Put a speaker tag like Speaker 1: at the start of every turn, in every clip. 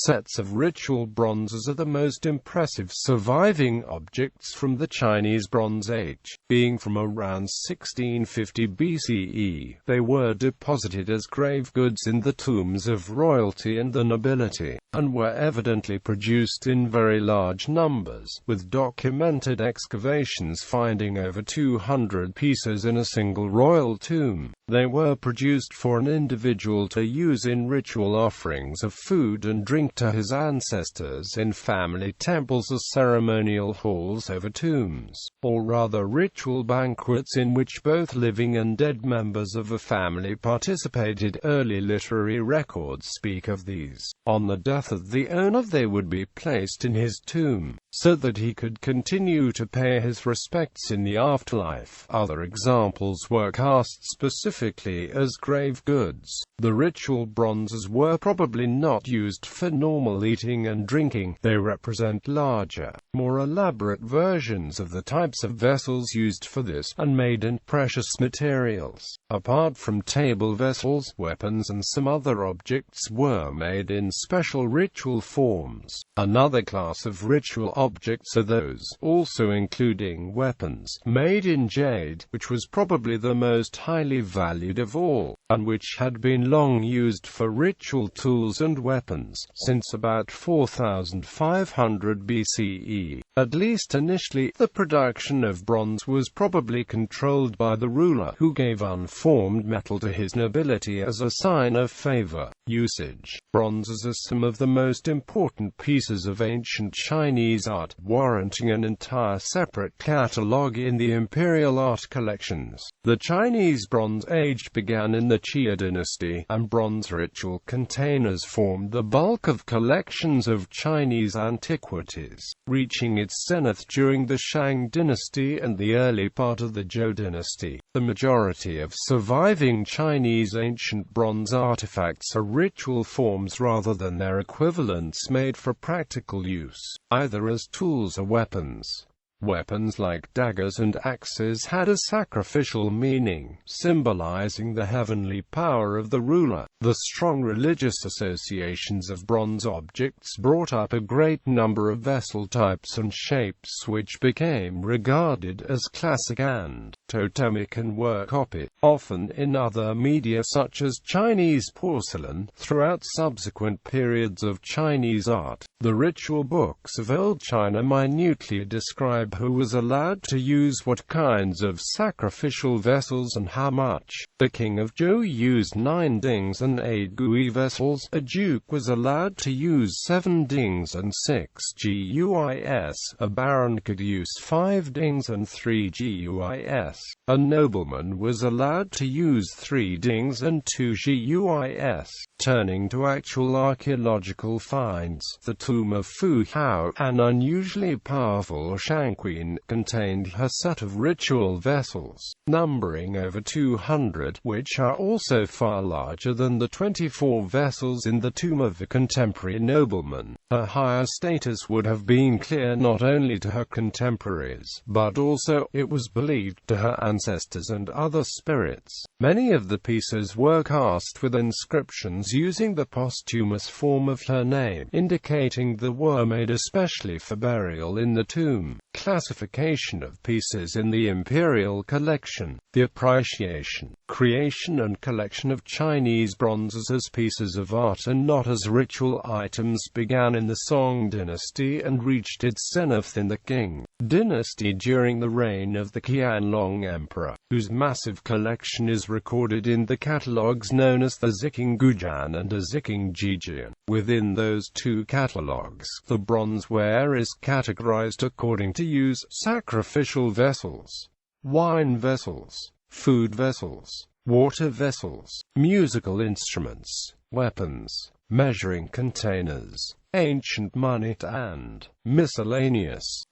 Speaker 1: sets of ritual bronzes are the most impressive surviving objects from the Chinese Bronze Age. Being from around 1650 BCE, they were deposited as grave goods in the tombs of royalty and the nobility, and were evidently produced in very large numbers, with documented excavations finding over 200 pieces in a single royal tomb. They were produced for an individual to use in ritual offerings of food and drink to his ancestors in family temples as ceremonial halls over tombs, or rather ritual banquets in which both living and dead members of a family participated. Early literary records speak of these. On the death of the owner, they would be placed in his tomb, so that he could continue to pay his respects in the afterlife. Other examples were cast specifically as grave goods. The ritual bronzes were probably not used for normal eating and drinking. They represent larger, more elaborate versions of the types of vessels used for this, and made in precious materials. Apart from table vessels, weapons and some other objects were made in special ritual forms. Another class of ritual objects are those, also including weapons, made in jade, which was probably the most highly valued of all, and which had been long used for ritual tools and weapons, since about 4500 BCE. At least initially, the production of bronze was probably controlled by the ruler, who gave unformed metal to his nobility as a sign of favor. Usage. Bronzes are some of the most important pieces of ancient Chinese art, warranting an entire separate catalogue in the imperial art collections. The Chinese Bronze Age began in the Qia dynasty, and bronze ritual containers formed the bulk of collections of Chinese antiquities, reaching its zenith during the Shang dynasty and the early part of the Zhou dynasty. The majority of surviving Chinese ancient bronze artifacts are ritual forms rather than their equivalents made for practical use, either as tools or weapons. Weapons like daggers and axes had a sacrificial meaning, symbolizing the heavenly power of the ruler. The strong religious associations of bronze objects brought up a great number of vessel types and shapes which became regarded as classic and totemic and were copied, often in other media such as Chinese porcelain, throughout subsequent periods of Chinese art. The ritual books of Old China minutely describe who was allowed to use what kinds of sacrificial vessels and how much. The king of Zhou used 9 dings and 8 gui vessels. A duke was allowed to use 7 dings and 6 guis. A baron could use 5 dings and 3 guis. A nobleman was allowed to use 3 dings and 2 guis. Turning to actual archaeological finds, the tomb of Fu Hao, an unusually powerful Shang queen, contained her set of ritual vessels, numbering over 200, which are also far larger than the 24 vessels in the tomb of a contemporary nobleman. Her higher status would have been clear not only to her contemporaries, but also, it was believed, to her ancestors and other spirits. Many of the pieces were cast with inscriptions using the posthumous form of her name, indicating they were made especially for burial in the tomb. Classification of pieces in the imperial collection. The appreciation, creation and collection of Chinese bronzes as pieces of art and not as ritual items began in the Song dynasty and reached its zenith in the Qing dynasty during the reign of the Qianlong Emperor, whose massive collection is recorded in the catalogues known as the Ziqing Gujian and the Ziqing Jijian. Within those two catalogues, the bronzeware is categorized according to use: sacrificial vessels, wine vessels, food vessels, water vessels, musical instruments, weapons, measuring containers, ancient money, and miscellaneous.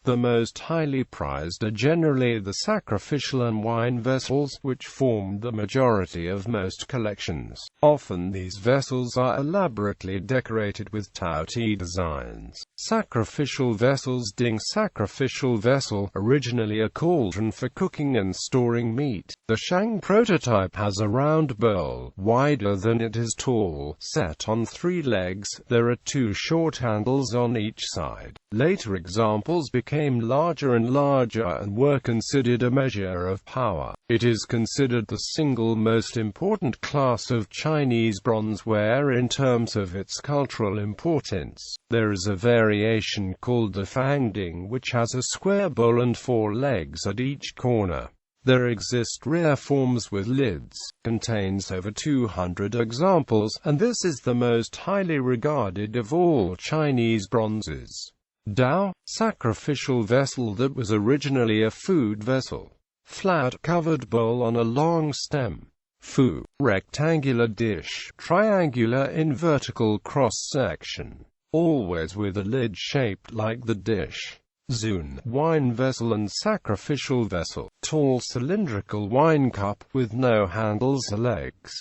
Speaker 1: The most highly prized are generally the sacrificial and wine vessels, which form the majority of most collections. Often these vessels are elaborately decorated with touty designs. Sacrificial vessels. Ding sacrificial vessel, originally a cauldron for cooking and storing meat. The Shang prototype has a round bowl, wider than it is tall, set on 3 legs. There are 2 short handles on each side. Later examples became larger and larger and were considered a measure of power. It is considered the single most important class of Chinese bronzeware in terms of its cultural importance. There is a variation called the fangding, which has a square bowl and 4 legs at each corner. There exist rare forms with lids, contains over 200 examples, and this is the most highly regarded of all Chinese bronzes. Dao, sacrificial vessel that was originally a food vessel. Flat covered bowl on a long stem. Fu, rectangular dish, triangular in vertical cross-section, always with a lid shaped like the dish. Zun, wine vessel and sacrificial vessel. Tall cylindrical wine cup with no handles or legs.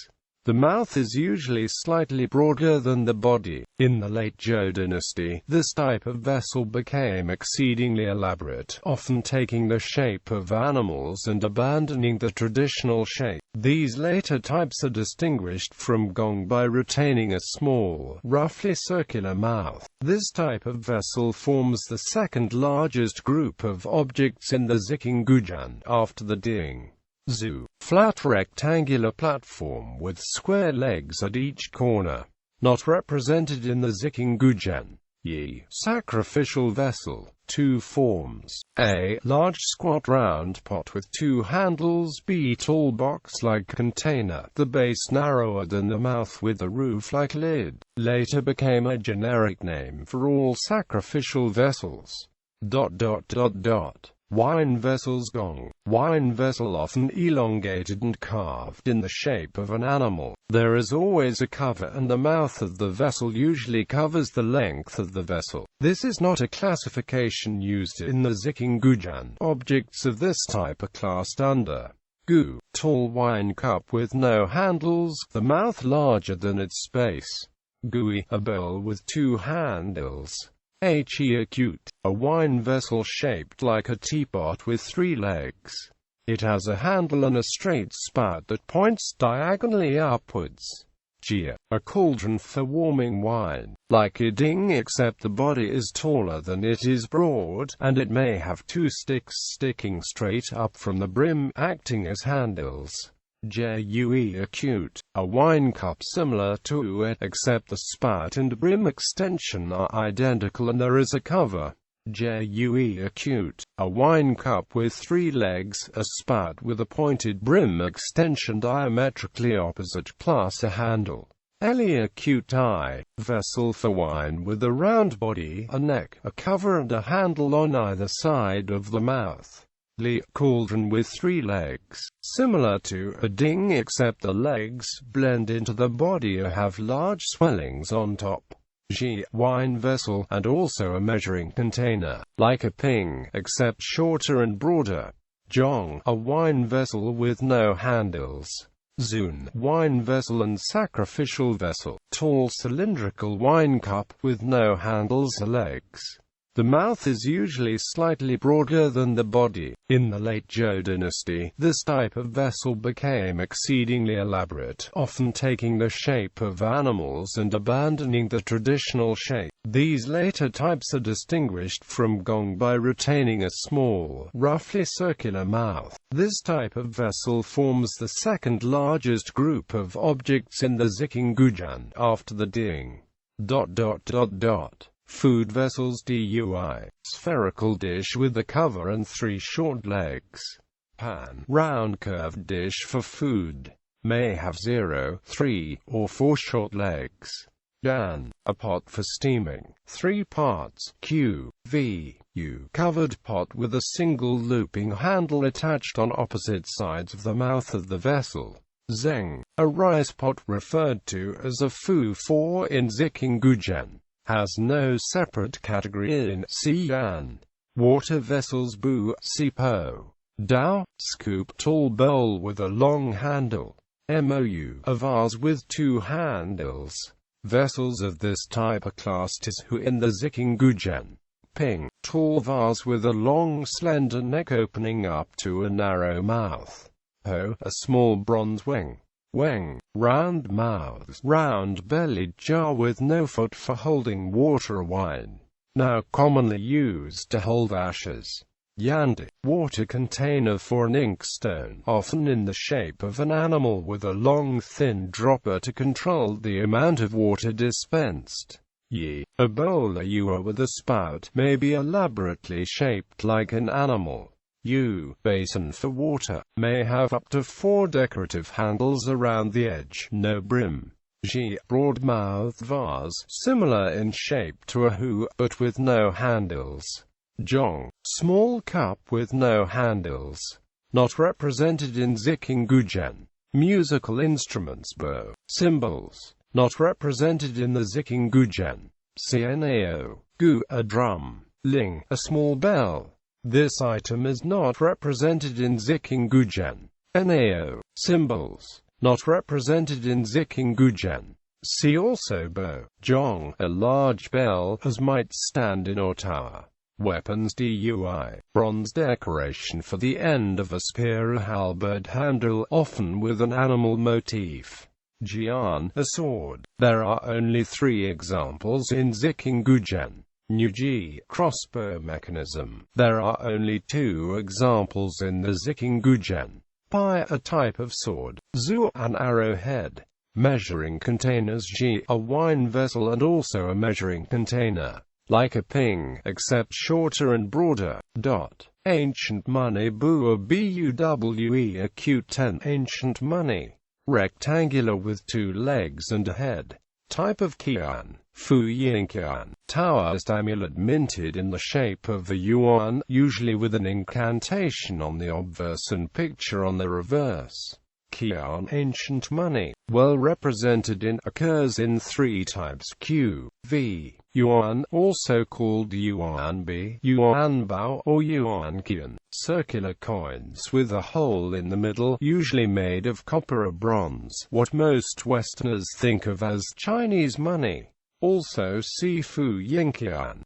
Speaker 1: The mouth is usually slightly broader than the body. In the late Zhou dynasty, this type of vessel became exceedingly elaborate, often taking the shape of animals and abandoning the traditional shape. These later types are distinguished from gong by retaining a small, roughly circular mouth. This type of vessel forms the second largest group of objects in the Zikinggujan, after the Ding. Zhu, flat rectangular platform with square legs at each corner. Not represented in the Zikinggujan. Yi, sacrificial vessel. 2 forms. A, large squat round pot with 2 handles. B, tall box-like container, the base narrower than the mouth with a roof-like lid. Later became a generic name for all sacrificial vessels. Wine vessels. Gong, wine vessel often elongated and carved in the shape of an animal. There is always a cover and the mouth of the vessel usually covers the length of the vessel. This is not a classification used in the Zikinggujan. Objects of this type are classed under Gu, tall wine cup with no handles, the mouth larger than its space. Gui, a bowl with 2 handles. Acute, a wine vessel shaped like a teapot with 3 legs. It has a handle and a straight spout that points diagonally upwards. Jia, a cauldron for warming wine. Like a ding except the body is taller than it is broad, and it may have 2 sticks sticking straight up from the brim, acting as handles. Jue acute, a wine cup similar to it, except the spout and brim extension are identical and there is a cover. Jue acute, a wine cup with 3 legs, a spout with a pointed brim extension diametrically opposite plus a handle. Eli acute I, vessel for wine with a round body, a neck, a cover and a handle on either side of the mouth. Li, cauldron with 3 legs, similar to a ding except the legs blend into the body or have large swellings on top. Ji, wine vessel, and also a measuring container, like a ping, except shorter and broader. Zhong, a wine vessel with no handles. Zun, wine vessel and sacrificial vessel. Tall cylindrical wine cup with no handles or legs. The mouth is usually slightly broader than the body. In the late Zhou dynasty, this type of vessel became exceedingly elaborate, often taking the shape of animals and abandoning the traditional shape. These later types are distinguished from gong by retaining a small, roughly circular mouth. This type of vessel forms the second largest group of objects in the Zikinggujan, after the Ding. Food vessels. Dui, spherical dish with a cover and 3 short legs. Pan, round curved dish for food. May have 0, 3, or 4 short legs. Dan, a pot for steaming. 3 parts. Q, V, U, covered pot with a single looping handle attached on opposite sides of the mouth of the vessel. Zeng, a rice pot referred to as a fu for in Zikinggujan. Has no separate category in Xi'an. Water vessels. Bu, sipo. Dao, scoop. Tall bowl with a long handle. Mou, a vase with two handles. Vessels of this type are classed as hu in the Zikinggujen. Ping, tall vase with a long slender neck opening up to a narrow mouth. Ho, a small bronze weng. Weng, round mouth, round-bellied jar with no foot for holding water or wine. Now commonly used to hold ashes. Yandi, water container for an inkstone, often in the shape of an animal with a long thin dropper to control the amount of water dispensed. Yi, a bowl or ewer with a spout, may be elaborately shaped like an animal. Yu, basin for water, may have up to 4 decorative handles around the edge, no brim. Ji, broad-mouthed vase, similar in shape to a hu, but with no handles. Zhong, small cup with no handles. Not represented in Zikinggujen. Musical instruments. Bo, cymbals. Not represented in the Zikinggujen. Cnao, gu, a drum. Ling, a small bell. This item is not represented in Zikinggujen. Nao, cymbals. Not represented in Zikinggujen. See also Bo, Zhong, a large bell, as might stand in or tower. Weapons. Dui, bronze decoration for the end of a spear or halberd handle, often with an animal motif. Jian, a sword. There are only 3 examples in Zikinggujen. Nuji, crossbow mechanism. There are only 2 examples in the Zikinggujen. Pai, a type of sword. Zu, an arrowhead. Measuring containers. Ji, a wine vessel and also a measuring container. Like a ping, except shorter and broader. Dot. Ancient money. Bu, a buwe, acute 10. Ancient money. Rectangular with 2 legs and a head. Type of qian. Fu Yingqian. Taoist amulet minted in the shape of a yuan, usually with an incantation on the obverse and picture on the reverse. Qian, ancient money, well represented in, occurs in 3 types: Q, V, yuan, also called yuanbi, yuanbao, or yuanqian, circular coins with a hole in the middle, usually made of copper or bronze, what most Westerners think of as Chinese money. Also see Fu Yingqian.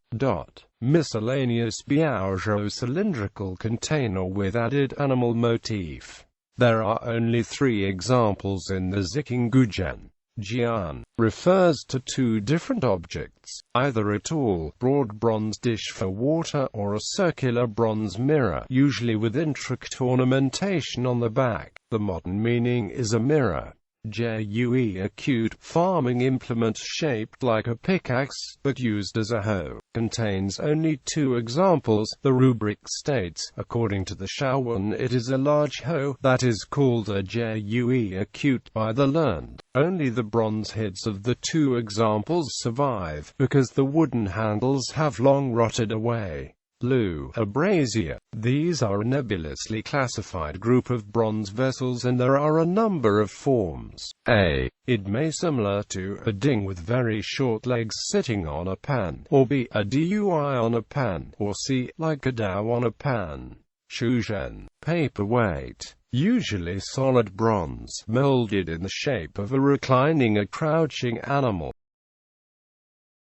Speaker 1: Miscellaneous biaozhou, cylindrical container with added animal motif. There are only 3 examples in the Zikinggujen. Jian refers to 2 different objects, either a tall, broad bronze dish for water or a circular bronze mirror, usually with intricate ornamentation on the back. The modern meaning is a mirror. Jue, a cute farming implement shaped like a pickaxe, but used as a hoe. Contains only 2 examples. The rubric states, according to the Shawan, it is a large hoe that is called a jue acute by the learned. Only the bronze heads of the 2 examples survive, because the wooden handles have long rotted away. Lu, a brazier. These are a nebulously classified group of bronze vessels, and there are a number of forms. A. It may similar to a ding with very short legs sitting on a pan, or B. A dui on a pan, or C. Like a dao on a pan. Shuzhen, paperweight. Usually solid bronze, molded in the shape of a reclining or crouching animal.